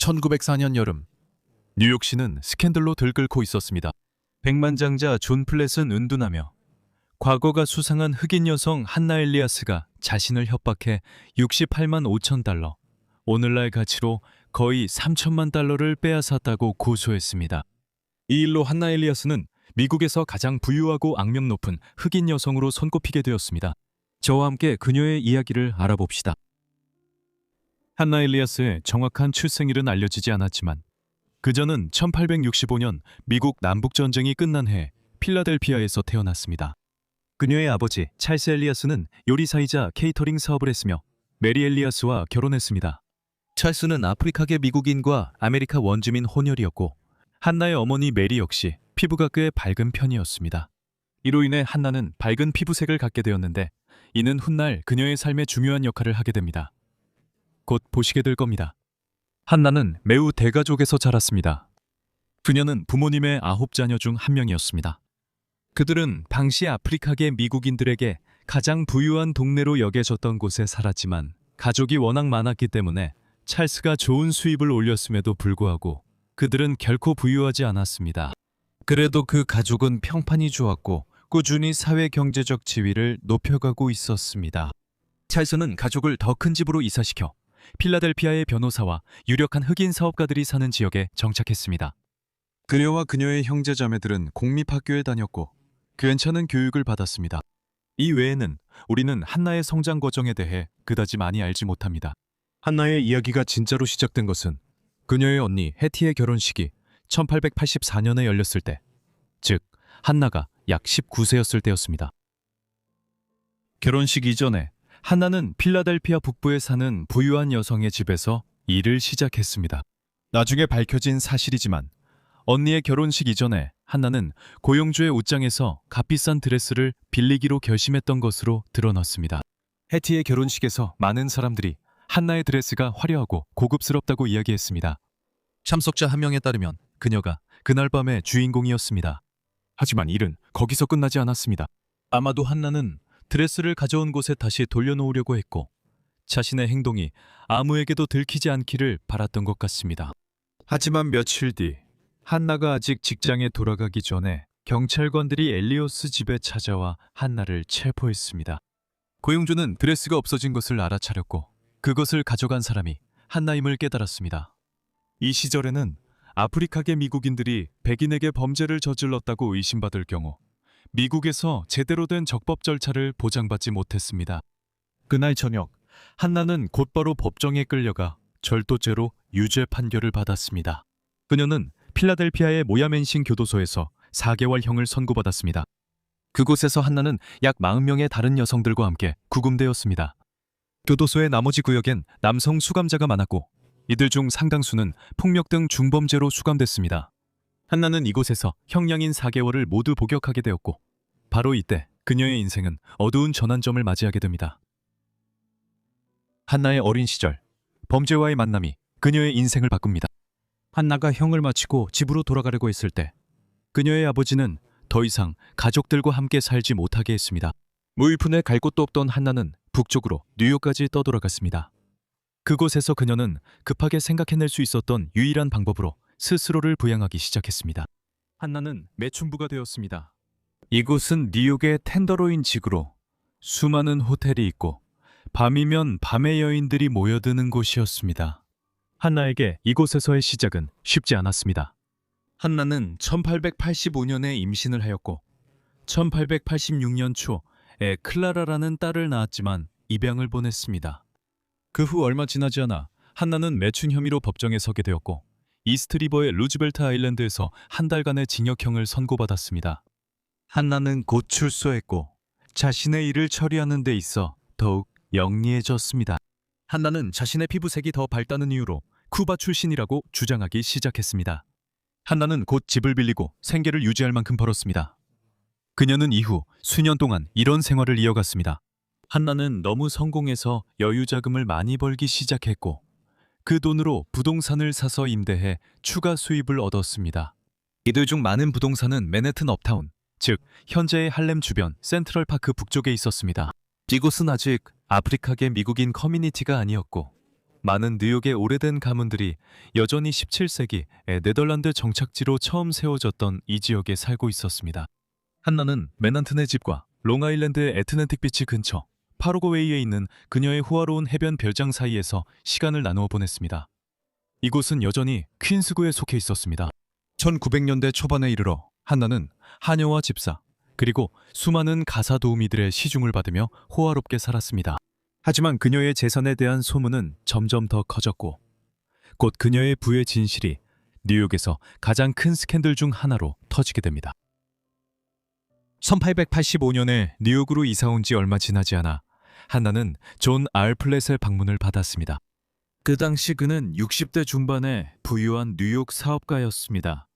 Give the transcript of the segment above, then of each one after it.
1904년 여름, 뉴욕시는 스캔들로 들끓고 있었습니다. 백만장자 존 플랫은 은둔하며 과거가 수상한 흑인 여성 한나 엘리아스가 자신을 협박해 68만 5천 달러, 오늘날 가치로 거의 3천만 달러를 빼앗았다고 고소했습니다. 이 일로 한나 엘리아스는 미국에서 가장 부유하고 악명 높은 흑인 여성으로 손꼽히게 되었습니다. 저와 함께 그녀의 이야기를 알아봅시다. 한나 엘리아스의 정확한 출생일은 알려지지 않았지만 그녀는 1865년 미국 남북전쟁이 끝난 해 필라델피아에서 태어났습니다. 그녀의 아버지 찰스 엘리아스는 요리사이자 케이터링 사업을 했으며 메리 엘리아스와 결혼했습니다. 찰스는 아프리카계 미국인과 아메리카 원주민 혼혈이었고 한나의 어머니 메리 역시 피부가 꽤 밝은 편이었습니다. 이로 인해 한나는 밝은 피부색을 갖게 되었는데 이는 훗날 그녀의 삶에 중요한 역할을 하게 됩니다. 곧 보시게 될 겁니다. 한나는 매우 대가족에서 자랐습니다. 그녀는 부모님의 9자녀 중 한 명이었습니다. 그들은 당시 아프리카계 미국인들에게 가장 부유한 동네로 여겨졌던 곳에 살았지만 가족이 워낙 많았기 때문에 찰스가 좋은 수입을 올렸음에도 불구하고 그들은 결코 부유하지 않았습니다. 그래도 그 가족은 평판이 좋았고 꾸준히 사회 경제적 지위를 높여가고 있었습니다. 찰스는 가족을 더 큰 집으로 이사시켜 필라델피아의 변호사와 유력한 흑인 사업가들이 사는 지역에 정착했습니다. 그녀와 그녀의 형제자매들은 공립학교에 다녔고 괜찮은 교육을 받았습니다. 이 외에는 우리는 한나의 성장 과정에 대해 그다지 많이 알지 못합니다. 한나의 이야기가 진짜로 시작된 것은 그녀의 언니 해티의 결혼식이 1884년에 열렸을 때, 즉 한나가 약 19세였을 때였습니다. 결혼식 이전에 한나는 필라델피아 북부에 사는 부유한 여성의 집에서 일을 시작했습니다. 나중에 밝혀진 사실이지만 언니의 결혼식 이전에 한나는 고용주의 옷장에서 값비싼 드레스를 빌리기로 결심했던 것으로 드러났습니다. 해티의 결혼식에서 많은 사람들이 한나의 드레스가 화려하고 고급스럽다고 이야기했습니다. 참석자 한 명에 따르면 그녀가 그날 밤의 주인공이었습니다. 하지만 일은 거기서 끝나지 않았습니다. 아마도 한나는 드레스를 가져온 곳에 다시 돌려놓으려고 했고 자신의 행동이 아무에게도 들키지 않기를 바랐던 것 같습니다. 하지만 며칠 뒤 한나가 아직 직장에 돌아가기 전에 경찰관들이 엘리오스 집에 찾아와 한나를 체포했습니다. 고용주는 드레스가 없어진 것을 알아차렸고 그것을 가져간 사람이 한나임을 깨달았습니다. 이 시절에는 아프리카계 미국인들이 백인에게 범죄를 저질렀다고 의심받을 경우 미국에서 제대로 된 적법 절차를 보장받지 못했습니다. 그날 저녁 한나는 곧바로 법정에 끌려가 절도죄로 유죄 판결을 받았습니다. 그녀는 필라델피아의 모야맨싱 교도소에서 4개월형을 선고받았습니다. 그곳에서 한나는 약 40명의 다른 여성들과 함께 구금되었습니다. 교도소의 나머지 구역엔 남성 수감자가 많았고 이들 중 상당수는 폭력 등 중범죄로 수감됐습니다. 한나는 이곳에서 형량인 4개월을 모두 복역하게 되었고 바로 이때 그녀의 인생은 어두운 전환점을 맞이하게 됩니다. 한나의 어린 시절, 범죄와의 만남이 그녀의 인생을 바꿉니다. 한나가 형을 마치고 집으로 돌아가려고 했을 때 그녀의 아버지는 더 이상 가족들과 함께 살지 못하게 했습니다. 무일푼에 갈 곳도 없던 한나는 북쪽으로 뉴욕까지 떠돌아갔습니다. 그곳에서 그녀는 급하게 생각해낼 수 있었던 유일한 방법으로 스스로를 부양하기 시작했습니다. 한나는 매춘부가 되었습니다. 이곳은 뉴욕의 텐더로인 지구로 수많은 호텔이 있고 밤이면 밤의 여인들이 모여드는 곳이었습니다. 한나에게 이곳에서의 시작은 쉽지 않았습니다. 한나는 1885년에 임신을 하였고 1886년 초에 클라라라는 딸을 낳았지만 입양을 보냈습니다. 그 후 얼마 지나지 않아 한나는 매춘 혐의로 법정에 서게 되었고 이스트리버의 루즈벨트 아일랜드에서 한 달간의 징역형을 선고받았습니다. 한나는 곧 출소했고 자신의 일을 처리하는 데 있어 더욱 영리해졌습니다. 한나는 자신의 피부색이 더 밝다는 이유로 쿠바 출신이라고 주장하기 시작했습니다. 한나는 곧 집을 빌리고 생계를 유지할 만큼 벌었습니다. 그녀는 이후 수년 동안 이런 생활을 이어갔습니다. 한나는 너무 성공해서 여유 자금을 많이 벌기 시작했고 그 돈으로 부동산을 사서 임대해 추가 수입을 얻었습니다. 이들 중 많은 부동산은 맨해튼 업타운, 즉 현재의 할렘 주변 센트럴파크 북쪽에 있었습니다. 이곳은 아직 아프리카계 미국인 커뮤니티가 아니었고 많은 뉴욕의 오래된 가문들이 여전히 17세기 네덜란드 정착지로 처음 세워졌던 이 지역에 살고 있었습니다. 한나는 맨하튼의 집과 롱아일랜드의 애틀랜틱 비치 근처 파로고웨이에 있는 그녀의 호화로운 해변 별장 사이에서 시간을 나누어 보냈습니다. 이곳은 여전히 퀸스구에 속해 있었습니다. 1900년대 초반에 이르러 한나는 하녀와 집사 그리고 수많은 가사 도우미들의 시중을 받으며 호화롭게 살았습니다. 하지만 그녀의 재산에 대한 소문은 점점 더 커졌고 곧 그녀의 부의 진실이 뉴욕에서 가장 큰 스캔들 중 하나로 터지게 됩니다. 1885년에 뉴욕으로 이사 온 지 얼마 지나지 않아 한나는 존 R. 플랫의 방문을 받았습니다. 그 당시 그는 60대 중반의 부유한 뉴욕 사업가였습니다.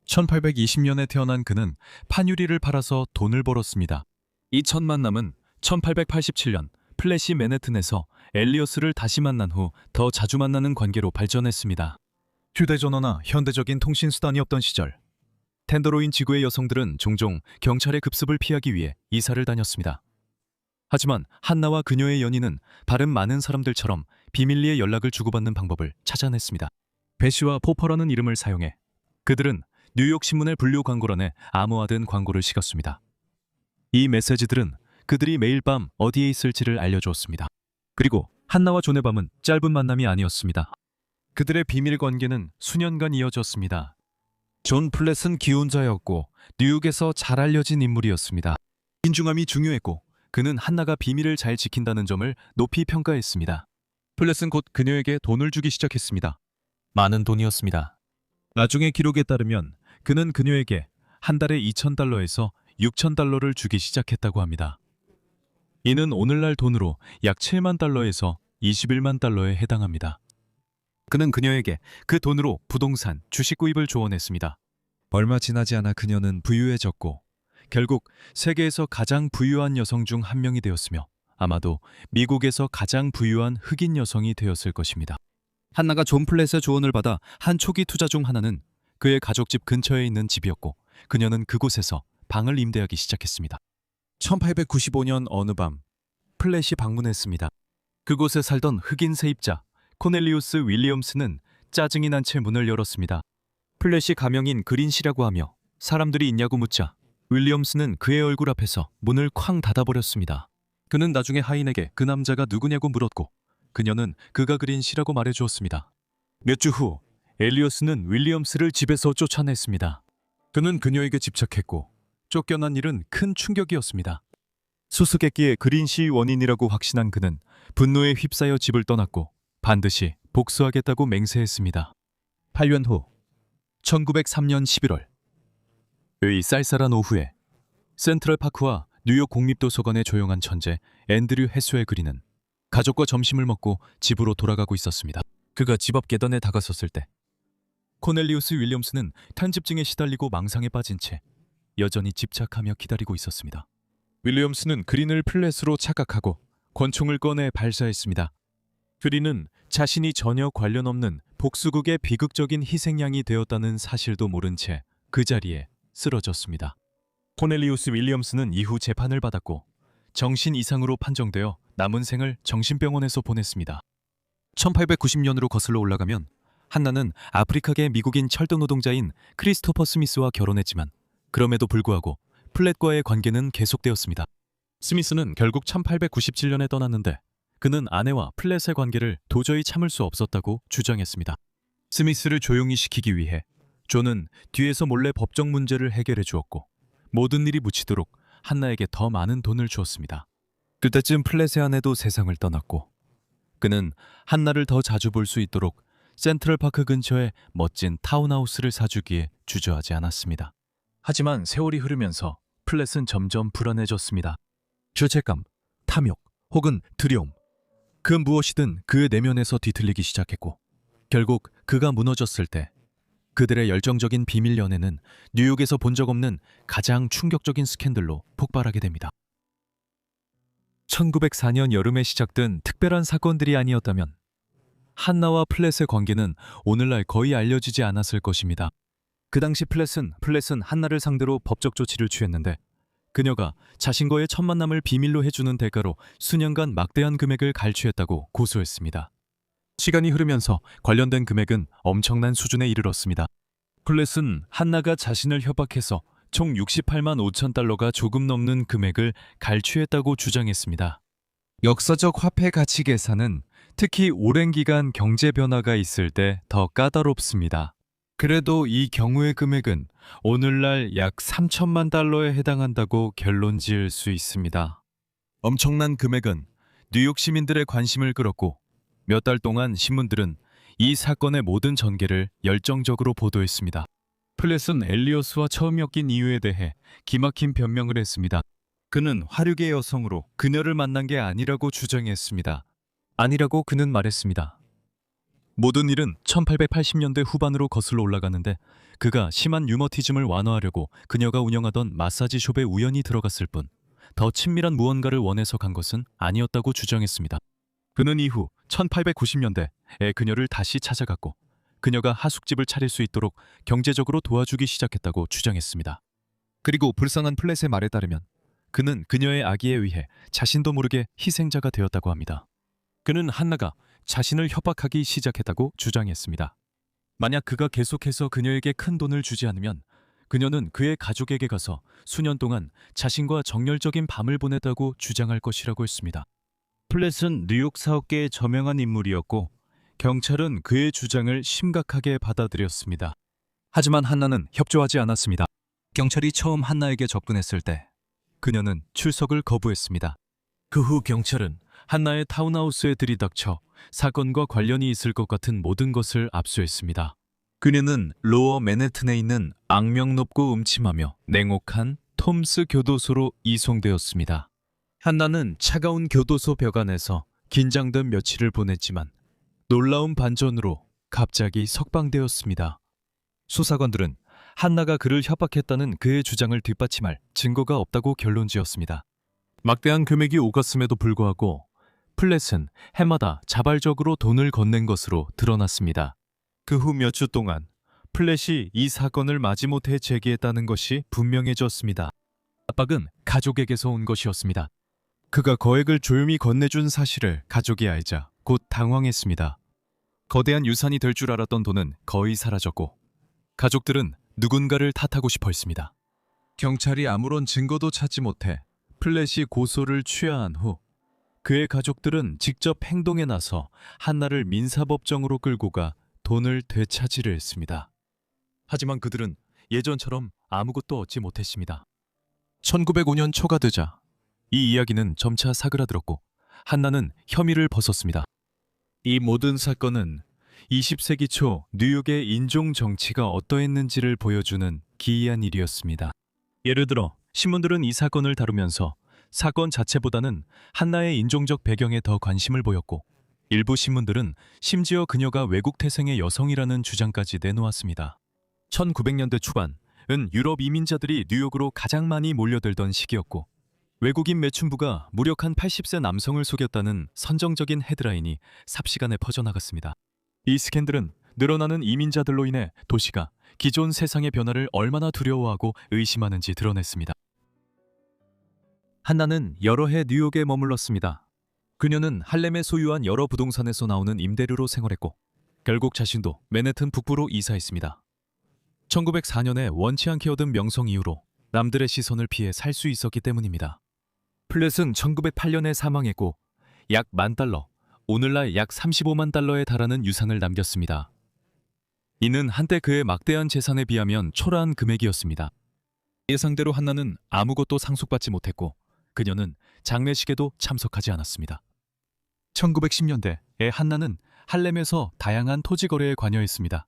1820년에 태어난 그는 판유리를 팔아서 돈을 벌었습니다. 이 첫 만남은 1887년 플랫이 맨해튼에서 엘리어스를 다시 만난 후 더 자주 만나는 관계로 발전했습니다. 휴대전화나 현대적인 통신수단이 없던 시절, 텐더로인 지구의 여성들은 종종 경찰의 급습을 피하기 위해 이사를 다녔습니다. 하지만 한나와 그녀의 연인은 다른 많은 사람들처럼 비밀리에 연락을 주고받는 방법을 찾아냈습니다. 배시와 포퍼라는 이름을 사용해 그들은 뉴욕 신문의 분류 광고란에 암호화된 광고를 식었습니다. 이 메시지들은 그들이 매일 밤 어디에 있을지를 알려주었습니다. 그리고 한나와 존의 밤은 짧은 만남이 아니었습니다. 그들의 비밀 관계는 수년간 이어졌습니다. 존 플랫은 기혼자였고 뉴욕에서 잘 알려진 인물이었습니다. 인중함이 중요했고 그는 한나가 비밀을 잘 지킨다는 점을 높이 평가했습니다. 플랫은 곧 그녀에게 돈을 주기 시작했습니다. 많은 돈이었습니다. 나중의 기록에 따르면 그는 그녀에게 한 달에 $2,000에서 $6,000를 주기 시작했다고 합니다. 이는 오늘날 돈으로 약 $70,000에서 $210,000에 해당합니다. 그는 그녀에게 그 돈으로 부동산, 주식 구입을 조언했습니다. 얼마 지나지 않아 그녀는 부유해졌고 결국 세계에서 가장 부유한 여성 중 한 명이 되었으며 아마도 미국에서 가장 부유한 흑인 여성이 되었을 것입니다. 한나가 존 플랫의 조언을 받아 한 초기 투자 중 하나는 그의 가족집 근처에 있는 집이었고 그녀는 그곳에서 방을 임대하기 시작했습니다. 1895년 어느 밤 플랫이 방문했습니다. 그곳에 살던 흑인 세입자 코넬리우스 윌리엄스는 짜증이 난 채 문을 열었습니다. 플랫이 가명인 그린시라고 하며 사람들이 있냐고 묻자 윌리엄스는 그의 얼굴 앞에서 문을 쾅 닫아버렸습니다. 그는 나중에 하인에게 그 남자가 누구냐고 물었고 그녀는 그가 그린시라고 말해주었습니다. 몇 주 후 엘리어스는 윌리엄스를 집에서 쫓아냈습니다. 그는 그녀에게 집착했고 쫓겨난 일은 큰 충격이었습니다. 수수께끼의 그린시 원인이라고 확신한 그는 분노에 휩싸여 집을 떠났고 반드시 복수하겠다고 맹세했습니다. 8년 후 1903년 11월 의 쌀쌀한 오후에 센트럴파크와 뉴욕 국립도서관의 조용한 천재 앤드류 해수의 그린은 가족과 점심을 먹고 집으로 돌아가고 있었습니다. 그가 집 앞 계단에 다가섰을 때 코넬리우스 윌리엄스는 탄집증에 시달리고 망상에 빠진 채 여전히 집착하며 기다리고 있었습니다. 윌리엄스는 그린을 플랫으로 착각하고 권총을 꺼내 발사했습니다. 그린은 자신이 전혀 관련 없는 복수극의 비극적인 희생양이 되었다는 사실도 모른 채 그 자리에 쓰러졌습니다. 코넬리우스 윌리엄스는 이후 재판을 받았고 정신 이상으로 판정되어 남은 생을 정신병원에서 보냈습니다. 1890년으로 거슬러 올라가면 한나는 아프리카계 미국인 철도 노동자인 크리스토퍼 스미스와 결혼했지만 그럼에도 불구하고 플랫과의 관계는 계속되었습니다. 스미스는 결국 1897년에 떠났는데 그는 아내와 플랫의 관계를 도저히 참을 수 없었다고 주장했습니다. 스미스를 조용히 시키기 위해 존은 뒤에서 몰래 법적 문제를 해결해 주었고 모든 일이 묻히도록 한나에게 더 많은 돈을 주었습니다. 그때쯤 플랫의 아내도 세상을 떠났고 그는 한나를 더 자주 볼 수 있도록 센트럴파크 근처에 멋진 타운하우스를 사주기에 주저하지 않았습니다. 하지만 세월이 흐르면서 플랫은 점점 불안해졌습니다. 죄책감, 탐욕, 혹은 두려움. 그 무엇이든 그의 내면에서 뒤틀리기 시작했고 결국 그가 무너졌을 때 그들의 열정적인 비밀 연애는 뉴욕에서 본 적 없는 가장 충격적인 스캔들로 폭발하게 됩니다. 1904년 여름에 시작된 특별한 사건들이 아니었다면 한나와 플랫의 관계는 오늘날 거의 알려지지 않았을 것입니다. 그 당시 플랫은 한나를 상대로 법적 조치를 취했는데 그녀가 자신과의 첫 만남을 비밀로 해주는 대가로 수년간 막대한 금액을 갈취했다고 고소했습니다. 시간이 흐르면서 관련된 금액은 엄청난 수준에 이르렀습니다. 플랫은 한나가 자신을 협박해서 총 68만 5천 달러가 조금 넘는 금액을 갈취했다고 주장했습니다. 역사적 화폐 가치 계산은 특히 오랜 기간 경제 변화가 있을 때 더 까다롭습니다. 그래도 이 경우의 금액은 오늘날 약 3천만 달러에 해당한다고 결론 지을 수 있습니다. 엄청난 금액은 뉴욕 시민들의 관심을 끌었고 몇 달 동안 신문들은 이 사건의 모든 전개를 열정적으로 보도했습니다. 플랫은 엘리어스와 처음 엮인 이유에 대해 기막힌 변명을 했습니다. 그는 화류계 여성으로 그녀를 만난 게 아니라고 주장했습니다. 아니라고 그는 말했습니다. 모든 일은 1880년대 후반으로 거슬러 올라가는데 그가 심한 류머티즘을 완화하려고 그녀가 운영하던 마사지숍에 우연히 들어갔을 뿐 더 친밀한 무언가를 원해서 간 것은 아니었다고 주장했습니다. 그는 이후 1890년대에 그녀를 다시 찾아갔고 그녀가 하숙집을 차릴 수 있도록 경제적으로 도와주기 시작했다고 주장했습니다. 그리고 불쌍한 플랫의 말에 따르면 그는 그녀의 아기에 의해 자신도 모르게 희생자가 되었다고 합니다. 그는 한나가 자신을 협박하기 시작했다고 주장했습니다. 만약 그가 계속해서 그녀에게 큰 돈을 주지 않으면 그녀는 그의 가족에게 가서 수년 동안 자신과 정열적인 밤을 보냈다고 주장할 것이라고 했습니다. 플랫은 뉴욕 사업계의 저명한 인물이었고 경찰은 그의 주장을 심각하게 받아들였습니다. 하지만 한나는 협조하지 않았습니다. 경찰이 처음 한나에게 접근했을 때 그녀는 출석을 거부했습니다. 그 후 경찰은 한나의 타운하우스에 들이닥쳐 사건과 관련이 있을 것 같은 모든 것을 압수했습니다. 그녀는 로어 맨해튼에 있는 악명 높고 음침하며 냉혹한 톰스 교도소로 이송되었습니다. 한나는 차가운 교도소 벽 안에서 긴장된 며칠을 보냈지만 놀라운 반전으로 갑자기 석방되었습니다. 수사관들은 한나가 그를 협박했다는 그의 주장을 뒷받침할 증거가 없다고 결론지었습니다. 막대한 금액이 오갔음에도 불구하고 플랫은 해마다 자발적으로 돈을 건넨 것으로 드러났습니다. 그 후 몇 주 동안 플랫이 이 사건을 마지못해 제기했다는 것이 분명해졌습니다. 압박은 가족에게서 온 것이었습니다. 그가 거액을 조용히 건네준 사실을 가족이 알자 곧 당황했습니다. 거대한 유산이 될 줄 알았던 돈은 거의 사라졌고 가족들은 누군가를 탓하고 싶어 했습니다. 경찰이 아무런 증거도 찾지 못해 플랫이 고소를 취하한 후 그의 가족들은 직접 행동에 나서 한나를 민사법정으로 끌고 가 돈을 되찾으려 했습니다. 하지만 그들은 예전처럼 아무것도 얻지 못했습니다. 1905년 초가 되자 이 이야기는 점차 사그라들었고 한나는 혐의를 벗었습니다. 이 모든 사건은 20세기 초 뉴욕의 인종 정치가 어떠했는지를 보여주는 기이한 일이었습니다. 예를 들어 신문들은 이 사건을 다루면서 사건 자체보다는 한나의 인종적 배경에 더 관심을 보였고 일부 신문들은 심지어 그녀가 외국 태생의 여성이라는 주장까지 내놓았습니다. 1900년대 초반은 유럽 이민자들이 뉴욕으로 가장 많이 몰려들던 시기였고 외국인 매춘부가 무력한 80세 남성을 속였다는 선정적인 헤드라인이 삽시간에 퍼져나갔습니다. 이 스캔들은 늘어나는 이민자들로 인해 도시가 기존 세상의 변화를 얼마나 두려워하고 의심하는지 드러냈습니다. 한나는 여러 해 뉴욕에 머물렀습니다. 그녀는 할렘에 소유한 여러 부동산에서 나오는 임대료로 생활했고 결국 자신도 맨해튼 북부로 이사했습니다. 1904년에 원치 않게 얻은 명성 이후로 남들의 시선을 피해 살 수 있었기 때문입니다. 플랫은 1908년에 사망했고 약 $10,000, 오늘날 약 35만 달러에 달하는 유산을 남겼습니다. 이는 한때 그의 막대한 재산에 비하면 초라한 금액이었습니다. 예상대로 한나는 아무것도 상속받지 못했고 그녀는 장례식에도 참석하지 않았습니다. 1910년대에 한나는 할렘에서 다양한 토지 거래에 관여했습니다.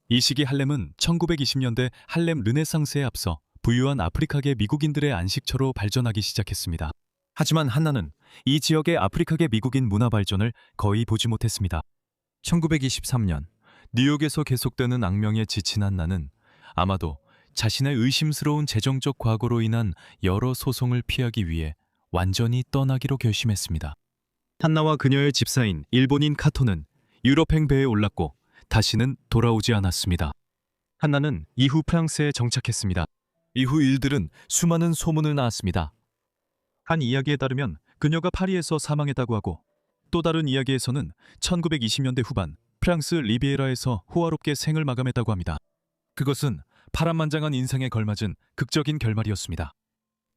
이 시기 할렘은 1920년대 할렘 르네상스에 앞서 부유한 아프리카계 미국인들의 안식처로 발전하기 시작했습니다. 하지만 한나는 이 지역의 아프리카계 미국인 문화 발전을 거의 보지 못했습니다. 1923년 뉴욕에서 계속되는 악명에 지친 한나는 아마도 자신의 의심스러운 재정적 과거로 인한 여러 소송을 피하기 위해 완전히 떠나기로 결심했습니다. 한나와 그녀의 집사인 일본인 카토는 유럽행 배에 올랐고 다시는 돌아오지 않았습니다. 한나는 이후 프랑스에 정착했습니다. 이후 일들은 수많은 소문을 낳았습니다. 한 이야기에 따르면 그녀가 파리에서 사망했다고 하고 또 다른 이야기에서는 1920년대 후반 프랑스 리비에라에서 호화롭게 생을 마감했다고 합니다. 그것은 파란만장한 인생에 걸맞은 극적인 결말이었습니다.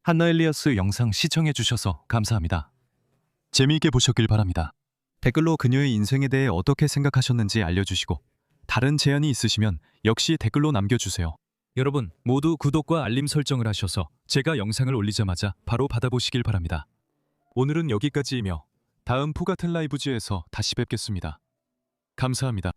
한나 엘리아스 영상 시청해 주셔서 감사합니다. 재미있게 보셨길 바랍니다. 댓글로 그녀의 인생에 대해 어떻게 생각하셨는지 알려주시고 다른 제안이 있으시면 역시 댓글로 남겨주세요. 여러분 모두 구독과 알림 설정을 하셔서 제가 영상을 올리자마자 바로 받아보시길 바랍니다. 오늘은 여기까지이며 다음 포같은 라이브즈에서 다시 뵙겠습니다. 감사합니다.